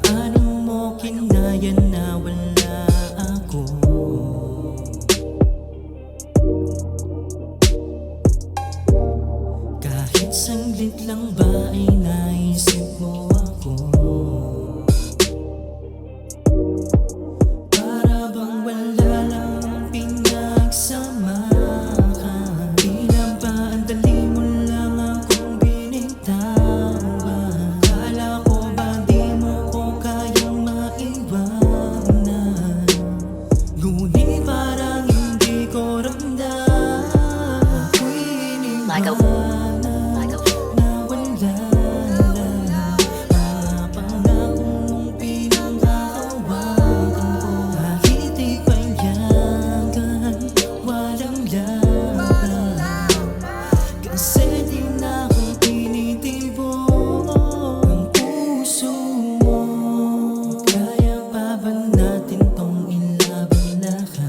Paano mo kinaya na wala ako? Kahit saglit lang ba ay naisip mo ako? Para bang wala lang pinagsamahan? Tila ba ang dali mo lang akong binitawan? Kala ko ba di mo ko kayang maiwanan? Ngunit parang hindi ko ramdam. Ako'y iniwanan na wala lang mga pangako mong pinanghahawakan ko. Kahit ipayagan, walang laban. Kasi di na akong tinitibok ang puso mo. Kaya pa ba natin tong ilaban lahat?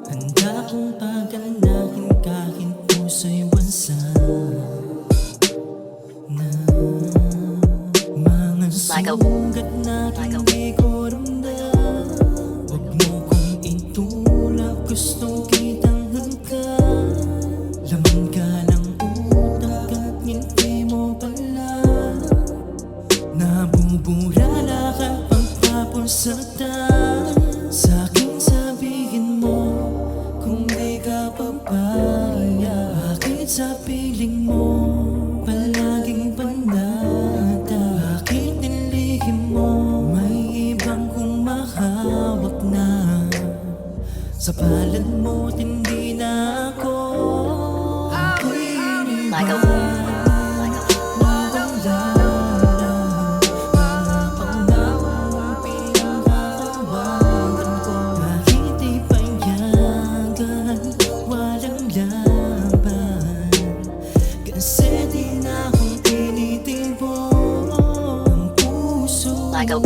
Handa kong paganahin kahit puso'y wansan na mga sugat na hindi ko ramdam. Huwag mo kong itulak, gusto kitang hanggan. Laman ka ng utak at ngiti mo pala. Nabubulala ka pagtapos sa sa'king sabihin mo kung di ka papaya. Bakit sa piling mo palaging bandata? Bakit nilihim mo may ibang kumahawak na? Sa palad mo hindi na ako. Ako'y iniwanan na wala lang mga pangako mong pinanghahawakan ko. Kahit ipayagan, walang laban. Kasi di na akong tinitibok ang puso mo. Like a